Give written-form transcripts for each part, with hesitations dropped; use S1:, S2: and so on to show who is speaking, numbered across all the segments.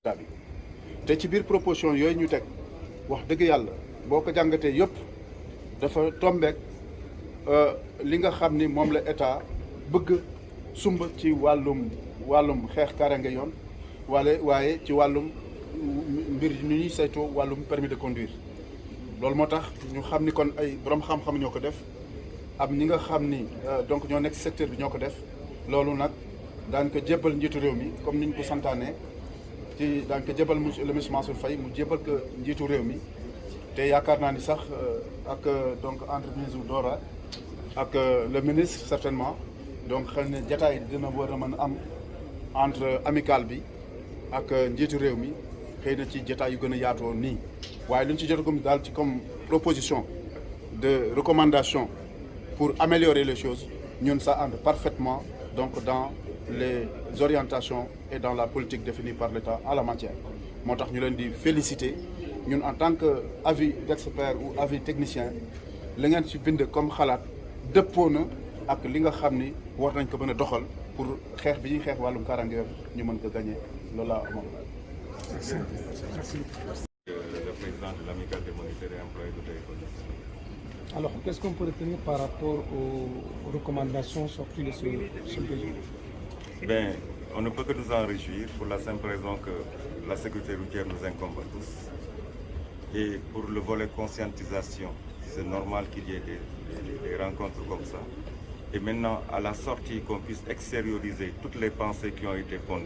S1: bi te ci biir proposition yooyu ñu teg wax dëgg yàlla boo ko jàngatee yëpp dafa tombeek li nga xam ni moom la état bëgg sumb ci wàllum xeex kaaraange yoon waaye ci wàllum mbir ni ñuy saytoo wàllum permis de conduire loolu moo tax ñu xam ni kon ay borom xam-xam ñoo ko def am ñi nga xam ni donc ñoo nekk secteur bi ñoo ko def loolu nag daan ko jébbal njiitu réew mi comme ni ñu ko santaane ci daan ko jébbal le ministre Mansour Faye mu jébbal ko njiitu réew mi te yaakaar naa ni sax ak donc entreprise u Dora ak le ministre certainement donc xëy na jataay dina war a mën a am entre amical bi ak njiitu réew mi xëy na ci jataay yu gën a yaatoo nii waaye lu ñu ci jotagum daal ci comme proposition de recommandation pour améliorer les choses ñun ça entre parfaitement donc dans les orientations et dans la politique définie par l'État en la matière moo tax ñu leen di féliciter ñun en tant que avis d'expert ou avis technicien li ngeen ci bind comme xalaat dëppoo na ak li nga xam ni war nañ ko mën a doxal pour xeex bi ñuy xeex wàllum kaaraange yoon ñu mën ko gagner loolu laa amoon.
S2: Merci. Le président de l'amicale des moniteurs et employés de téléphone.
S3: Alors, qu'est-ce qu'on peut retenir par rapport aux recommandations sorties de ce budget?
S2: Ben, on ne peut que nous en réjouir pour la simple raison que la sécurité routière nous incombe à tous. Et pour le volet conscientisation, c'est normal qu'il y ait des rencontres comme ça. Et maintenant, à la sortie, qu'on puisse extérioriser toutes les pensées qui ont été pondues.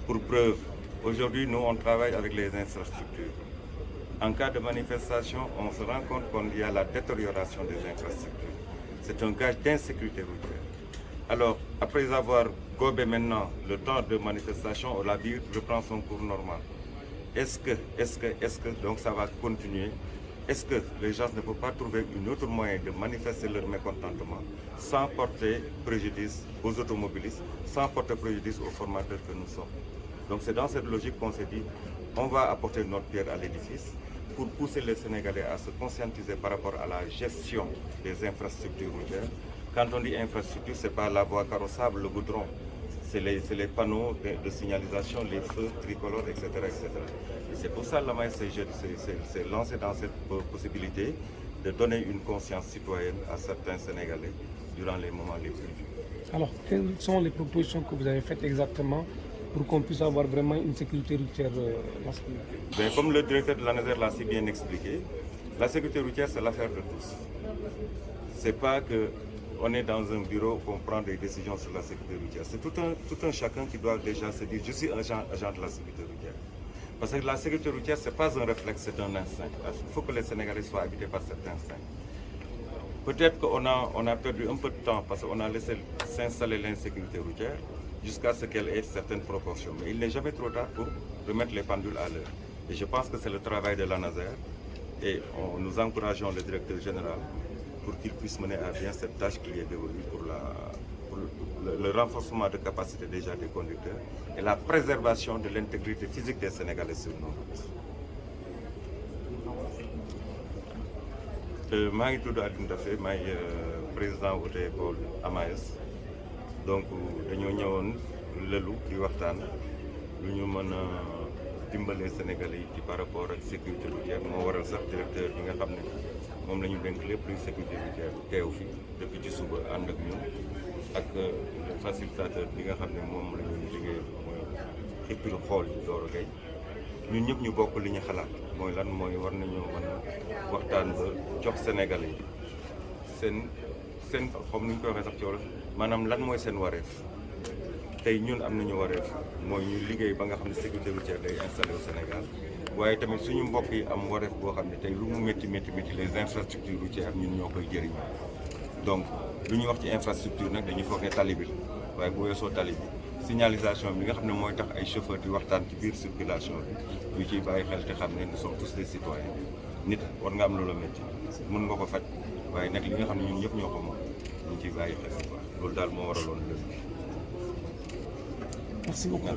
S2: Pour preuve, aujourd'hui, nous, on travaille avec les infrastructures. En cas de manifestation, on se rend compte qu'il y a la détérioration des infrastructures. C'est un gage d'insécurité routière. Alors, après avoir gobé maintenant le temps de manifestation, la vie reprend son cours normal. Est-ce que, donc ça va continuer? Est-ce que les gens ne peuvent pas trouver un autre moyen de manifester leur mécontentement sans porter préjudice aux automobilistes, sans porter préjudice aux formateurs que nous sommes? Donc c'est dans cette logique qu'on s'est dit, on va apporter notre pierre à l'édifice pour pousser les Sénégalais à se conscientiser par rapport à la gestion des infrastructures routières. Quand on dit infrastructure, ce n'est pas la voie carrossable, le goudron, c'est les panneaux de signalisation, les feux tricolores, etc. etc. Et c'est pour ça que la MAES s'est lancée dans cette possibilité de donner une conscience citoyenne à certains Sénégalais durant les moments les plus durs.
S3: Alors, quelles sont les propositions que vous avez faites exactement pour qu'on puisse avoir vraiment une sécurité routière
S2: ben, comme le directeur de l'ANASER l'a si bien expliqué, la sécurité routière, c'est l'affaire de tous. C'est pas qu'on est dans un bureau qu'on prend des décisions sur la sécurité routière. C'est tout un chacun qui doit déjà se dire « je suis agent de la sécurité routière ». Parce que la sécurité routière, ce n'est pas un réflexe, c'est un instinct. Il faut que les Sénégalais soient habités par cet instinct. Peut-être qu'on a perdu un peu de temps parce qu'on a laissé s'installer l'insécurité routière jusqu'à ce qu'elle ait certaines proportions. Mais il n'est jamais trop tard pour remettre les pendules à l'heure. Et je pense que c'est le travail de l'ANASER et nous encourageons le directeur général pour qu'il puisse mener à bien cette tâche qui est dévolue pour le renforcement de capacité déjà des conducteurs et la préservation de l'intégrité physique des Sénégalais sur nos routes. Je suis Alioune Daffé, président de l'école AMAES. Donc dañoo ñëwoon lëlu ci waxtaan lu ñu mën a dimbalee Sénégalais yi ci par rapport ak sécurité routière moo waral sax directeur bi nga xam ne moom la ñu dénk lépp luy sécurité routière teew fi depuis ci suba ànd ak ñun ak le facilitateur bi nga xam ne moom la ñuy liggéey mooy xippil xool yi Doro Gaye ñun ñëpp ñu bokk li ñu xalaat mooy lan mooy war nañoo mën a waxtaan ba jox Sénégalais yi seen comme ni ñu ko waxee sax ci wolof maanaam lan mooy seen wareef tey ñun am nañu wareef mooy ñu liggéey ba nga xam ne sécurité routière day installé au Sénégal waaye tamit suñu mbokk yi am wareef boo xam ne tey lu mu métti les infrastructures routières ñun ñoo koy jëriñoo donc lu ñuy wax ci infrastructure nag dañuy foog ne tali bi waaye bu weesoo tali bi signalisation bi nga xam ne mooy tax ay chauffeur di waxtaan ci biir circulation bi ñu ciy bàyyi xel te xam ne nous sommes tous des citoyens nit war nga am loola métti mën nga ko faj waaye nag li nga xam ne ñun ñëpp ñoo ko moom ñu ciy bàyyi xel bu baax loolu daal moo waraloon lépp.
S3: Merci beaucoup.